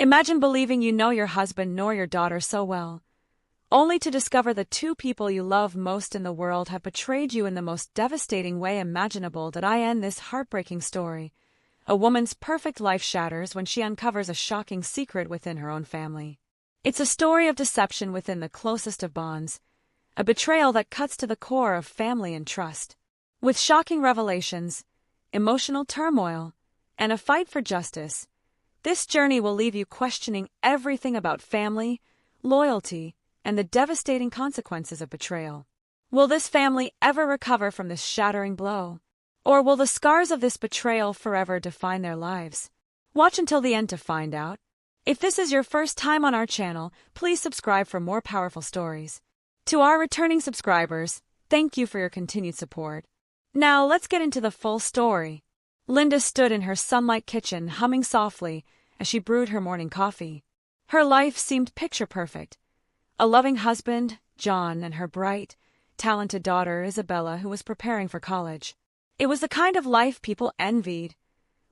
Imagine believing you know your husband nor your daughter so well, only to discover the two people you love most in the world have betrayed you in the most devastating way imaginable. That I end this heartbreaking story. A woman's perfect life shatters when she uncovers a shocking secret within her own family. It's a story of deception within the closest of bonds, a betrayal that cuts to the core of family and trust. With shocking revelations, emotional turmoil, and a fight for justice, this journey will leave you questioning everything about family, loyalty, and the devastating consequences of betrayal. Will this family ever recover from this shattering blow? Or will the scars of this betrayal forever define their lives? Watch until the end to find out. If this is your first time on our channel, please subscribe for more powerful stories. To our returning subscribers, thank you for your continued support. Now let's get into the full story. Linda stood in her sunlight kitchen humming softly as she brewed her morning coffee. Her life seemed picture-perfect. A loving husband, John, and her bright, talented daughter, Isabella, who was preparing for college. It was the kind of life people envied,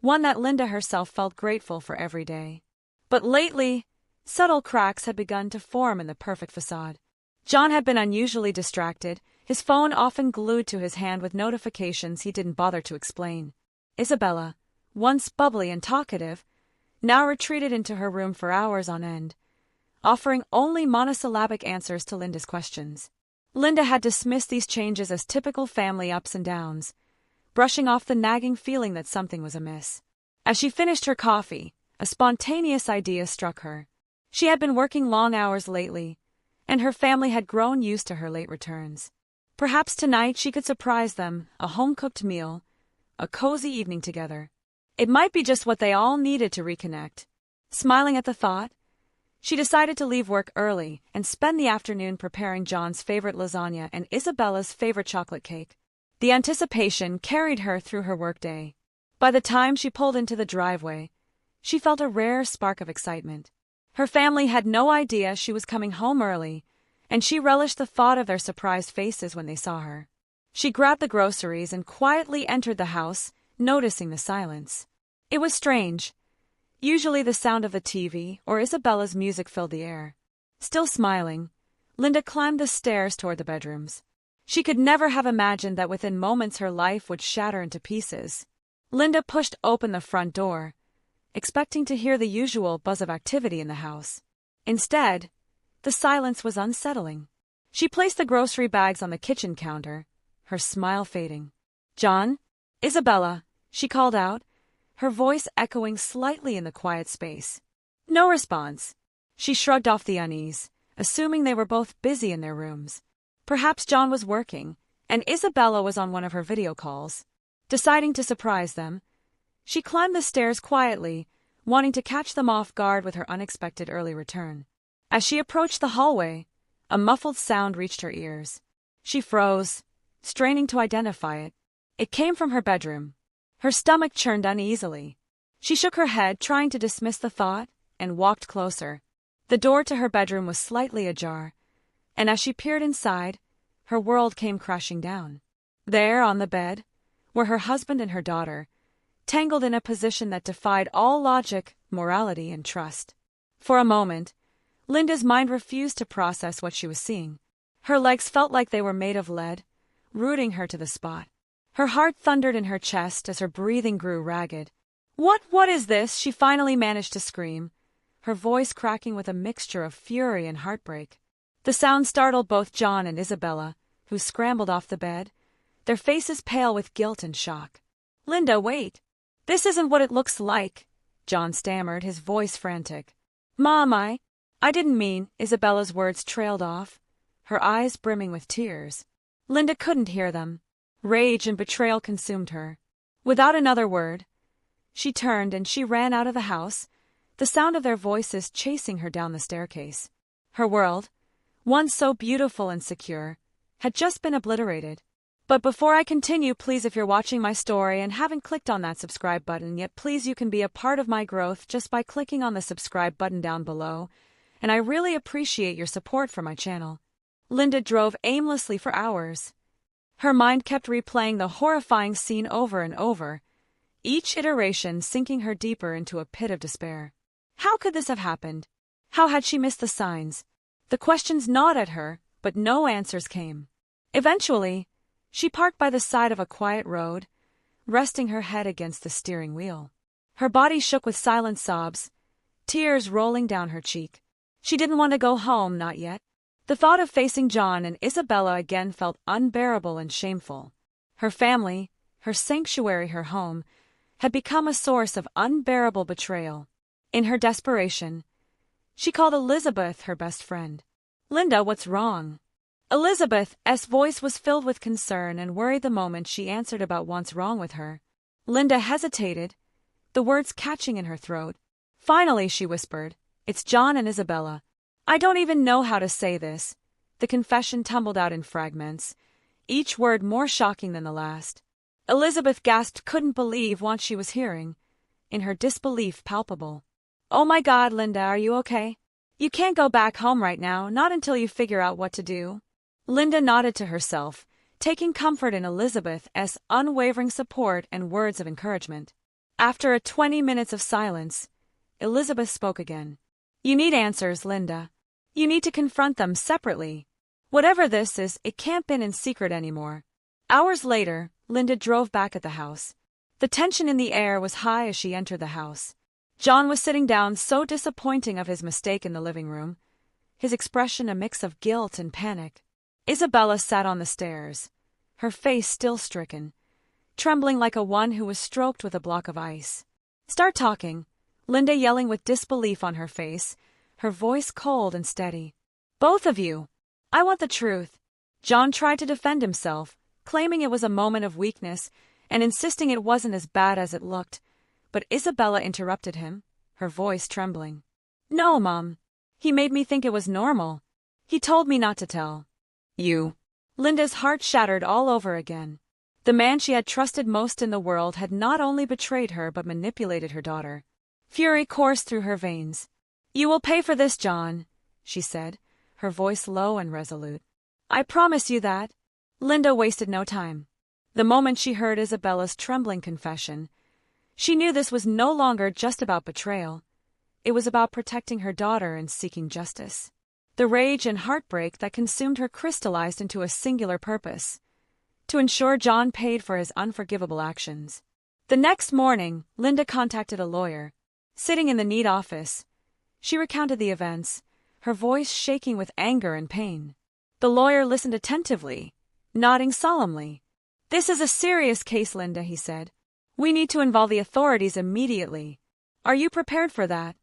one that Linda herself felt grateful for every day. But lately, subtle cracks had begun to form in the perfect facade. John had been unusually distracted, his phone often glued to his hand with notifications he didn't bother to explain. Isabella, once bubbly and talkative, now retreated into her room for hours on end, offering only monosyllabic answers to Linda's questions. Linda had dismissed these changes as typical family ups and downs, brushing off the nagging feeling that something was amiss. As she finished her coffee, a spontaneous idea struck her. She had been working long hours lately, and her family had grown used to her late returns. Perhaps tonight she could surprise them, a home-cooked meal, a cozy evening together. It might be just what they all needed to reconnect. Smiling at the thought, she decided to leave work early and spend the afternoon preparing John's favorite lasagna and Isabella's favorite chocolate cake. The anticipation carried her through her workday. By the time she pulled into the driveway, she felt a rare spark of excitement. Her family had no idea she was coming home early, and she relished the thought of their surprised faces when they saw her. She grabbed the groceries and quietly entered the house, noticing the silence. It was strange. Usually the sound of the TV or Isabella's music filled the air. Still smiling, Linda climbed the stairs toward the bedrooms. She could never have imagined that within moments her life would shatter into pieces. Linda pushed open the front door, expecting to hear the usual buzz of activity in the house. Instead, the silence was unsettling. She placed the grocery bags on the kitchen counter, her smile fading. "John? Isabella," she called out, her voice echoing slightly in the quiet space. No response. She shrugged off the unease, assuming they were both busy in their rooms. Perhaps John was working, and Isabella was on one of her video calls. Deciding to surprise them, she climbed the stairs quietly, wanting to catch them off guard with her unexpected early return. As she approached the hallway, a muffled sound reached her ears. She froze, straining to identify it. It came from her bedroom. Her stomach churned uneasily. She shook her head, trying to dismiss the thought, and walked closer. The door to her bedroom was slightly ajar, and as she peered inside, her world came crashing down. There, on the bed, were her husband and her daughter, tangled in a position that defied all logic, morality, and trust. For a moment, Linda's mind refused to process what she was seeing. Her legs felt like they were made of lead, rooting her to the spot. Her heart thundered in her chest as her breathing grew ragged. What is this?" she finally managed to scream, her voice cracking with a mixture of fury and heartbreak. The sound startled both John and Isabella, who scrambled off the bed, their faces pale with guilt and shock. "Linda, wait. This isn't what it looks like," John stammered, his voice frantic. "Mom, I didn't mean," Isabella's words trailed off, her eyes brimming with tears. Linda couldn't hear them. Rage and betrayal consumed her. Without another word, she turned and she ran out of the house, the sound of their voices chasing her down the staircase. Her world, once so beautiful and secure, had just been obliterated. But before I continue, please, if you're watching my story and haven't clicked on that subscribe button yet, please, you can be a part of my growth just by clicking on the subscribe button down below, and I really appreciate your support for my channel. Linda drove aimlessly for hours. Her mind kept replaying the horrifying scene over and over, each iteration sinking her deeper into a pit of despair. How could this have happened? How had she missed the signs? The questions gnawed at her, but no answers came. Eventually, she parked by the side of a quiet road, resting her head against the steering wheel. Her body shook with silent sobs, tears rolling down her cheek. She didn't want to go home, not yet. The thought of facing John and Isabella again felt unbearable and shameful. Her family, her sanctuary, her home, had become a source of unbearable betrayal. In her desperation, she called Elizabeth, her best friend. "Linda, what's wrong?" Elizabeth's voice was filled with concern and worry the moment she answered about what's wrong with her. Linda hesitated, the words catching in her throat. Finally, she whispered, "It's John and Isabella. I don't even know how to say this." The confession tumbled out in fragments, each word more shocking than the last. Elizabeth gasped, couldn't believe what she was hearing, in her disbelief palpable. "Oh my God, Linda, are you okay? You can't go back home right now, not until you figure out what to do." Linda nodded to herself, taking comfort in Elizabeth's unwavering support and words of encouragement. After 20 minutes of silence, Elizabeth spoke again. "You need answers, Linda. You need to confront them separately. Whatever this is, it can't be in secret anymore." Hours later, Linda drove back at the house. The tension in the air was high as she entered the house. John was sitting down, so disappointing of his mistake in the living room, his expression a mix of guilt and panic. Isabella sat on the stairs, her face still stricken, trembling like a one who was stroked with a block of ice. "Start talking," Linda yelling with disbelief on her face, her voice cold and steady. "Both of you. I want the truth." John tried to defend himself, claiming it was a moment of weakness and insisting it wasn't as bad as it looked, but Isabella interrupted him, her voice trembling. "No, Mom. He made me think it was normal. He told me not to tell." "You." Linda's heart shattered all over again. The man she had trusted most in the world had not only betrayed her but manipulated her daughter. Fury coursed through her veins. "You will pay for this, John," she said, her voice low and resolute. "I promise you that." Linda wasted no time. The moment she heard Isabella's trembling confession, she knew this was no longer just about betrayal. It was about protecting her daughter and seeking justice. The rage and heartbreak that consumed her crystallized into a singular purpose: to ensure John paid for his unforgivable actions. The next morning, Linda contacted a lawyer. Sitting in the neat office, she recounted the events, her voice shaking with anger and pain. The lawyer listened attentively, nodding solemnly. "This is a serious case, Linda," he said. "We need to involve the authorities immediately. Are you prepared for that?"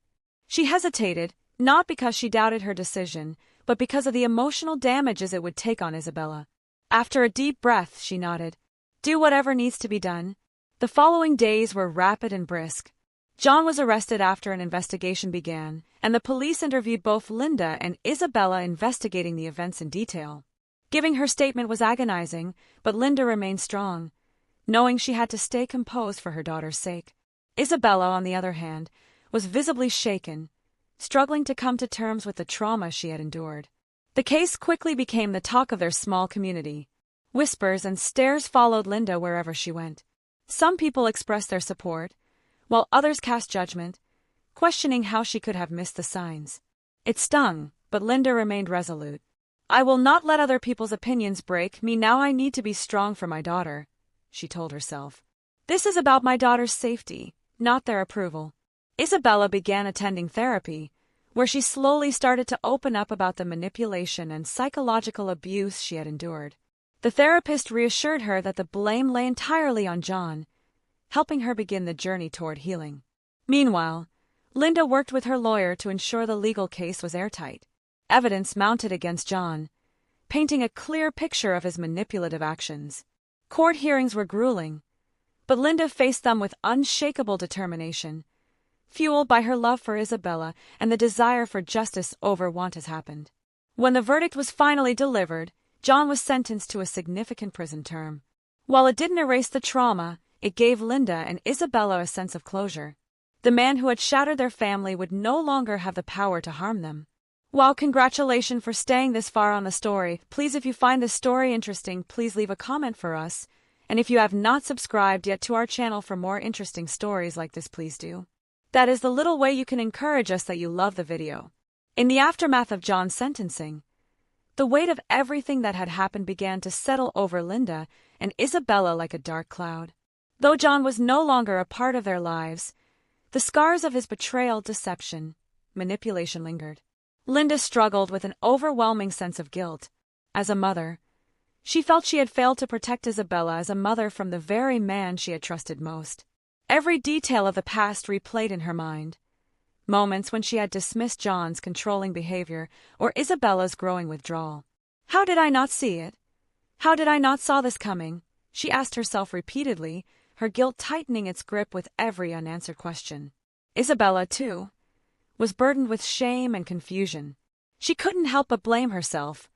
She hesitated, not because she doubted her decision, but because of the emotional damages it would take on Isabella. After a deep breath, she nodded. "Do whatever needs to be done." The following days were rapid and brisk. John was arrested after an investigation began, and the police interviewed both Linda and Isabella, investigating the events in detail. Giving her statement was agonizing, but Linda remained strong, knowing she had to stay composed for her daughter's sake. Isabella, on the other hand, was visibly shaken, struggling to come to terms with the trauma she had endured. The case quickly became the talk of their small community. Whispers and stares followed Linda wherever she went. Some people expressed their support, while others cast judgment, questioning how she could have missed the signs. It stung, but Linda remained resolute. "I will not let other people's opinions break me. Now I need to be strong for my daughter," she told herself. "This is about my daughter's safety, not their approval." Isabella began attending therapy, where she slowly started to open up about the manipulation and psychological abuse she had endured. The therapist reassured her that the blame lay entirely on John, helping her begin the journey toward healing. Meanwhile, Linda worked with her lawyer to ensure the legal case was airtight. Evidence mounted against John, painting a clear picture of his manipulative actions. Court hearings were grueling, but Linda faced them with unshakable determination, fueled by her love for Isabella and the desire for justice over what has happened. When the verdict was finally delivered, John was sentenced to a significant prison term. While it didn't erase the trauma, it gave Linda and Isabella a sense of closure. The man who had shattered their family would no longer have the power to harm them. Well, congratulations for staying this far on the story. Please, if you find this story interesting, please leave a comment for us. And if you have not subscribed yet to our channel for more interesting stories like this, please do. That is the little way you can encourage us that you love the video. In the aftermath of John's sentencing, the weight of everything that had happened began to settle over Linda and Isabella like a dark cloud. Though John was no longer a part of their lives, the scars of his betrayal, deception, manipulation lingered. Linda struggled with an overwhelming sense of guilt. As a mother, she felt she had failed to protect Isabella as a mother from the very man she had trusted most. Every detail of the past replayed in her mind. Moments when she had dismissed John's controlling behavior or Isabella's growing withdrawal. How did I not see it? How did I not saw this coming? She asked herself repeatedly, her guilt tightening its grip with every unanswered question. Isabella, too, was burdened with shame and confusion. She couldn't help but blame herself,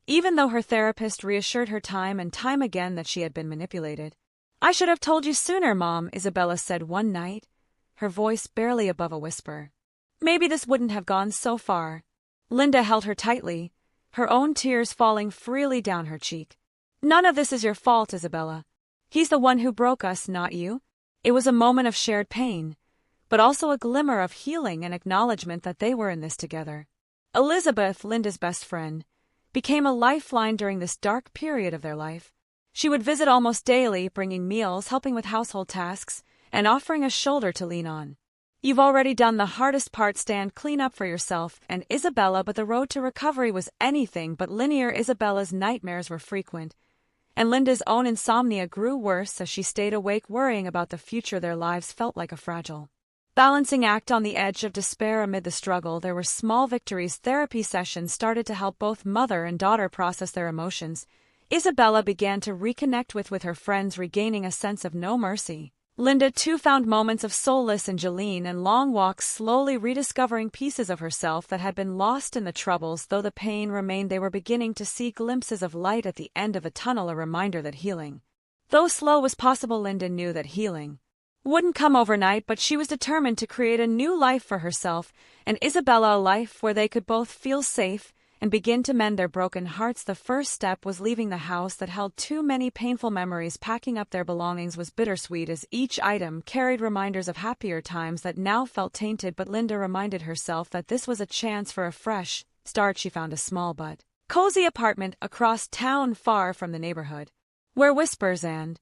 even though her therapist reassured her time and time again that she had been manipulated. "I should have told you sooner, Mom," Isabella said one night, her voice barely above a whisper. "Maybe this wouldn't have gone so far." Linda held her tightly, her own tears falling freely down her cheek. "None of this is your fault, Isabella. He's the one who broke us, not you." It was a moment of shared pain, but also a glimmer of healing and acknowledgement that they were in this together. Elizabeth, Linda's best friend, became a lifeline during this dark period of their life. She would visit almost daily, bringing meals, helping with household tasks, and offering a shoulder to lean on. "You've already done the hardest part, stand clean up for yourself," and Isabella, but the road to recovery was anything but linear. Isabella's nightmares were frequent, and Linda's own insomnia grew worse as she stayed awake worrying about the future. Their lives felt like a fragile balancing act on the edge of despair. Amid the struggle, there were small victories. Therapy sessions started to help both mother and daughter process their emotions. Isabella began to reconnect with her friends, regaining a sense of no mercy. Linda, too, found moments of solace in Jeline and long walks, slowly rediscovering pieces of herself that had been lost in the troubles. Though the pain remained, they were beginning to see glimpses of light at the end of a tunnel, a reminder that healing, though slow, was possible. Linda knew that healing wouldn't come overnight, but she was determined to create a new life for herself and Isabella, a life where they could both feel safe and begin to mend their broken hearts. The first step was leaving the house that held too many painful memories. Packing up their belongings was bittersweet, as each item carried reminders of happier times that now felt tainted. But Linda reminded herself that this was a chance for a fresh start. She found a small but cozy apartment across town, far from the neighborhood, where whispers and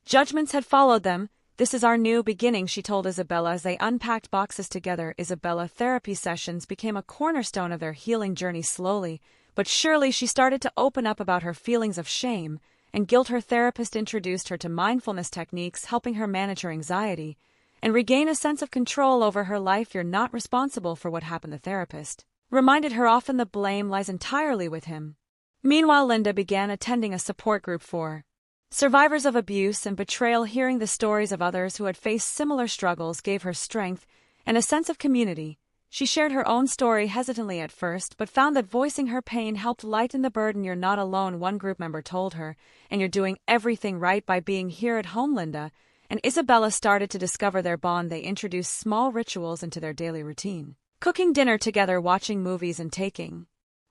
judgments had followed them. "This is our new beginning," she told Isabella as they unpacked boxes together. Isabella, therapy sessions became a cornerstone of their healing journey. Slowly but surely, she started to open up about her feelings of shame and guilt. Her therapist introduced her to mindfulness techniques, helping her manage her anxiety and regain a sense of control over her life. "You're not responsible for what happened," the therapist reminded her. "Often the blame lies entirely with him." Meanwhile, Linda began attending a support group for survivors of abuse and betrayal. Hearing the stories of others who had faced similar struggles gave her strength and a sense of community. She shared her own story hesitantly at first, but found that voicing her pain helped lighten the burden. "You're not alone," one group member told her, "and you're doing everything right by being here at home." Linda and Isabella started to discover their bond. They introduced small rituals into their daily routine, cooking dinner together, watching movies, and taking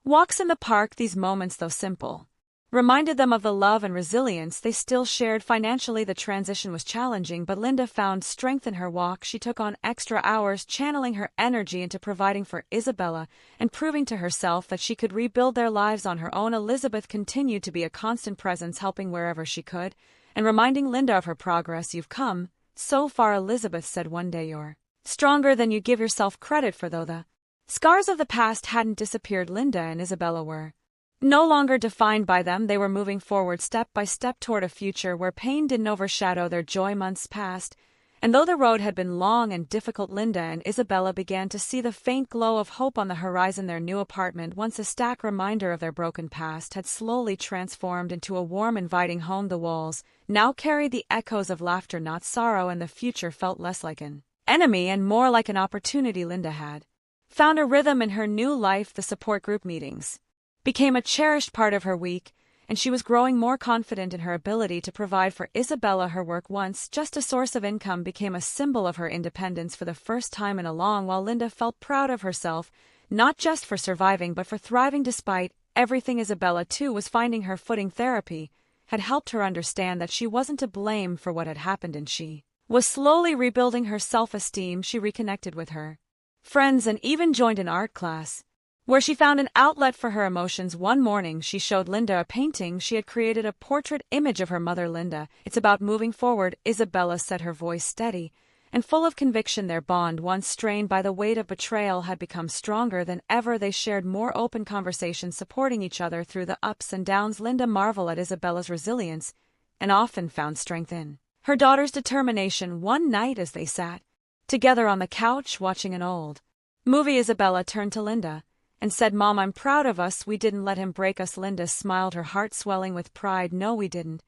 walks in the park. These moments, though simple, reminded them of the love and resilience they still shared. Financially, the transition was challenging, but Linda found strength in her walk. She took on extra hours, channeling her energy into providing for Isabella and proving to herself that she could rebuild their lives on her own. Elizabeth continued to be a constant presence, helping wherever she could and reminding Linda of her progress. "You've come so far," Elizabeth said one day. "You're stronger than you give yourself credit for." Though the scars of the past hadn't disappeared, Linda and Isabella were no longer defined by them. They were moving forward step by step toward a future where pain didn't overshadow their joy. Months passed, and though the road had been long and difficult, Linda and Isabella began to see the faint glow of hope on the horizon. Their new apartment, once a stark reminder of their broken past, had slowly transformed into a warm, inviting home. The walls now carried the echoes of laughter, not sorrow, and the future felt less like an enemy and more like an opportunity. Linda had found a rhythm in her new life. The support group meetings became a cherished part of her week, and she was growing more confident in her ability to provide for Isabella. Her work, once just a source of income, became a symbol of her independence for the first time in a long while. Linda felt proud of herself, not just for surviving but for thriving despite everything. Isabella, too, was finding her footing. Therapy had helped her understand that she wasn't to blame for what had happened, and she was slowly rebuilding her self-esteem. She reconnected with her friends and even joined an art class, where she found an outlet for her emotions. One morning, she showed Linda a painting she had created, a portrait image of her mother. Linda, it's about moving forward, Isabella said, her voice steady and full of conviction. Their bond, once strained by the weight of betrayal, had become stronger than ever. They shared more open conversations, supporting each other through the ups and downs. Linda marveled at Isabella's resilience and often found strength in her daughter's determination. One night, as they sat together on the couch watching an old movie, Isabella turned to Linda and said, "Mom, I'm proud of us. We didn't let him break us." Linda smiled, her heart swelling with pride. "No, we didn't.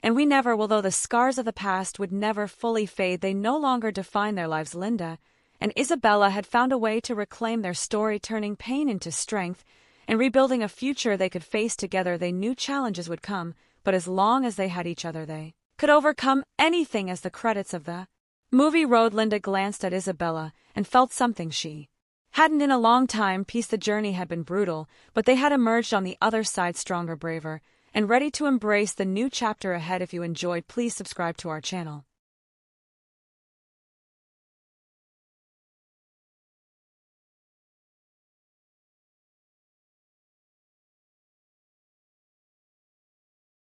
And we never will, though the scars of the past would never fully fade. They no longer define their lives." Linda and Isabella had found a way to reclaim their story, turning pain into strength and rebuilding a future they could face together. They knew challenges would come, but as long as they had each other, they could overcome anything. As the credits of the movie rolled, Linda glanced at Isabella and felt something she hadn't in a long time. Peace. The journey had been brutal, but they had emerged on the other side stronger, braver, and ready to embrace the new chapter ahead. If you enjoyed, please subscribe to our channel.